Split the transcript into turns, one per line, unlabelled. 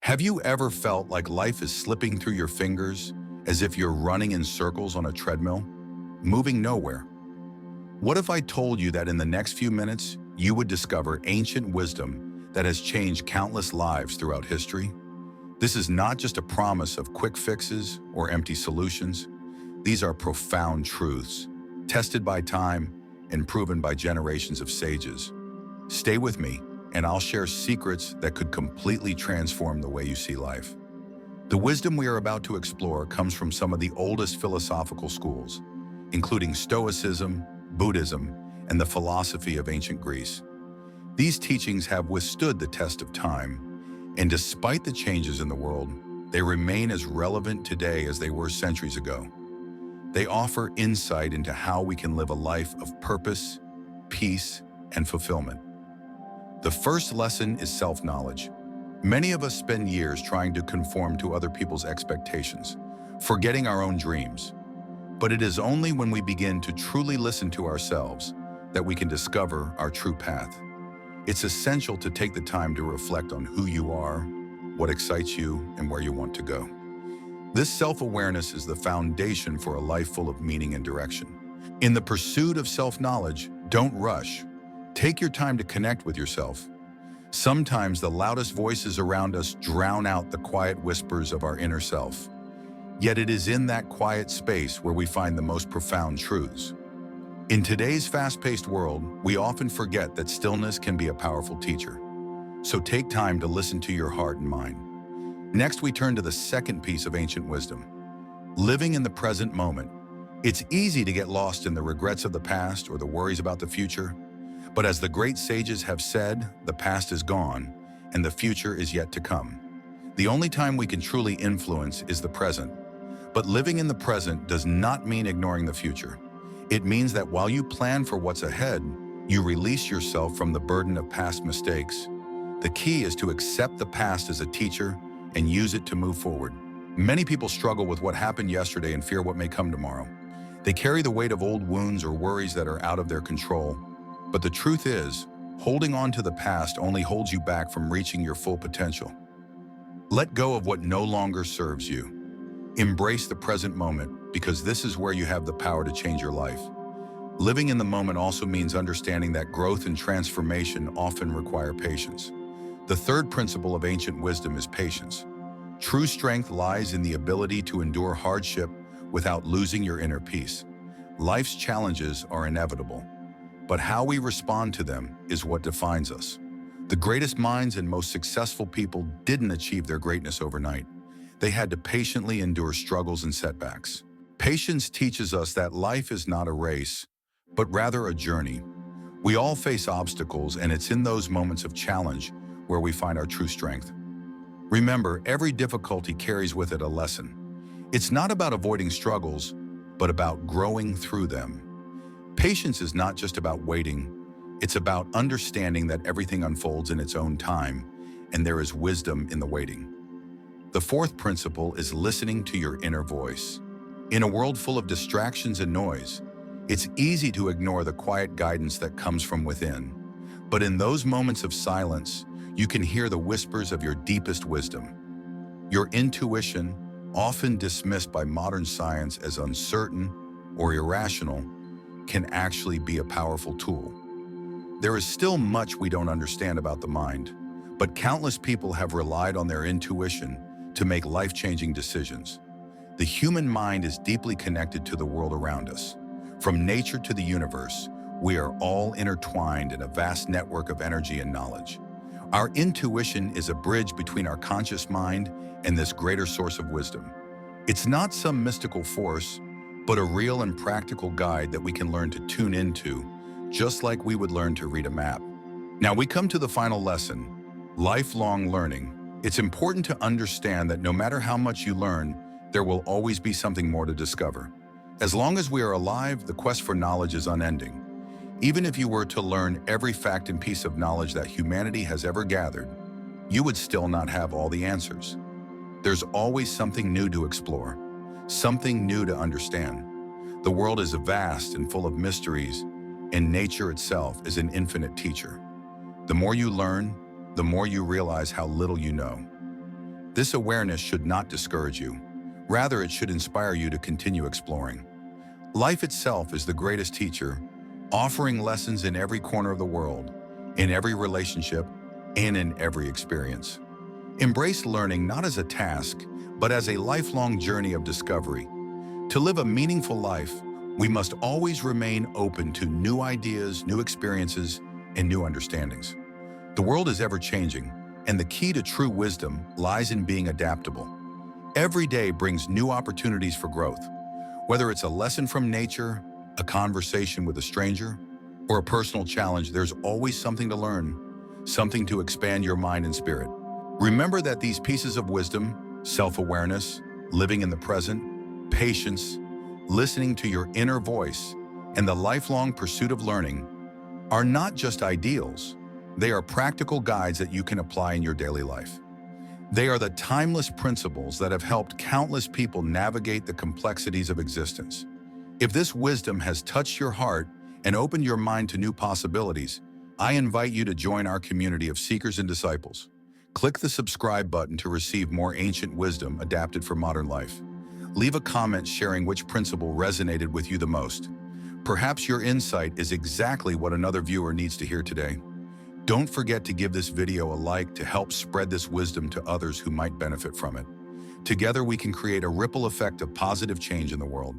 Have you ever felt like life is slipping through your fingers, as if you're running in circles on a treadmill, moving nowhere? What if I told you that in the next few minutes, you would discover ancient wisdom that has changed countless lives throughout history? This is not just a promise of quick fixes or empty solutions. These are profound truths, tested by time and proven by generations of sages. Stay with me, and I'll share secrets that could completely transform the way you see life. The wisdom we are about to explore comes from some of the oldest philosophical schools, including Stoicism, Buddhism, and the philosophy of ancient Greece. These teachings have withstood the test of time, and despite the changes in the world, they remain as relevant today as they were centuries ago. They offer insight into how we can live a life of purpose, peace, and fulfillment. The first lesson is self-knowledge. Many of us spend years trying to conform to other people's expectations, forgetting our own dreams. But it is only when we begin to truly listen to ourselves that we can discover our true path. It's essential to take the time to reflect on who you are, what excites you, and where you want to go. This self-awareness is the foundation for a life full of meaning and direction. In the pursuit of self-knowledge, don't rush. Take your time to connect with yourself. Sometimes the loudest voices around us drown out the quiet whispers of our inner self. Yet it is in that quiet space where we find the most profound truths. In today's fast-paced world, we often forget that stillness can be a powerful teacher. So take time to listen to your heart and mind. Next, we turn to the second piece of ancient wisdom: living in the present moment. It's easy to get lost in the regrets of the past or the worries about the future. But as the great sages have said, the past is gone, and the future is yet to come. The only time we can truly influence is the present. But living in the present does not mean ignoring the future. It means that while you plan for what's ahead, you release yourself from the burden of past mistakes. The key is to accept the past as a teacher and use it to move forward. Many people struggle with what happened yesterday and fear what may come tomorrow. They carry the weight of old wounds or worries that are out of their control. But the truth is, holding on to the past only holds you back from reaching your full potential. Let go of what no longer serves you. Embrace the present moment, because this is where you have the power to change your life. Living in the moment also means understanding that growth and transformation often require patience. The third principle of ancient wisdom is patience. True strength lies in the ability to endure hardship without losing your inner peace. Life's challenges are inevitable, but how we respond to them is what defines us. The greatest minds and most successful people didn't achieve their greatness overnight. They had to patiently endure struggles and setbacks. Patience teaches us that life is not a race, but rather a journey. We all face obstacles, and it's in those moments of challenge where we find our true strength. Remember, every difficulty carries with it a lesson. It's not about avoiding struggles, but about growing through them. Patience is not just about waiting. It's about understanding that everything unfolds in its own time, and there is wisdom in the waiting. The fourth principle is listening to your inner voice. In a world full of distractions and noise, it's easy to ignore the quiet guidance that comes from within. But in those moments of silence, you can hear the whispers of your deepest wisdom. Your intuition, often dismissed by modern science as uncertain or irrational, can actually be a powerful tool. There is still much we don't understand about the mind, but countless people have relied on their intuition to make life-changing decisions. The human mind is deeply connected to the world around us. From nature to the universe, we are all intertwined in a vast network of energy and knowledge. Our intuition is a bridge between our conscious mind and this greater source of wisdom. It's not some mystical force, but a real and practical guide that we can learn to tune into, just like we would learn to read a map. Now we come to the final lesson: lifelong learning. It's important to understand that no matter how much you learn, there will always be something more to discover. As long as we are alive, the quest for knowledge is unending. Even if you were to learn every fact and piece of knowledge that humanity has ever gathered, you would still not have all the answers. There's always something new to explore, something new to understand. The world is vast and full of mysteries, and nature itself is an infinite teacher. The more you learn, the more you realize how little you know. This awareness should not discourage you. Rather, it should inspire you to continue exploring. Life itself is the greatest teacher, offering lessons in every corner of the world, in every relationship, and in every experience. Embrace learning not as a task, but as a lifelong journey of discovery. To live a meaningful life, we must always remain open to new ideas, new experiences, and new understandings. The world is ever-changing, and the key to true wisdom lies in being adaptable. Every day brings new opportunities for growth. Whether it's a lesson from nature, a conversation with a stranger, or a personal challenge, there's always something to learn, something to expand your mind and spirit. Remember that these pieces of wisdom, self-awareness, living in the present, patience, listening to your inner voice, and the lifelong pursuit of learning are not just ideals. They are practical guides that you can apply in your daily life. They are the timeless principles that have helped countless people navigate the complexities of existence. If this wisdom has touched your heart and opened your mind to new possibilities, I invite you to join our community of seekers and disciples. Click the subscribe button to receive more ancient wisdom adapted for modern life. Leave a comment sharing which principle resonated with you the most. Perhaps your insight is exactly what another viewer needs to hear today. Don't forget to give this video a like to help spread this wisdom to others who might benefit from it. Together we can create a ripple effect of positive change in the world.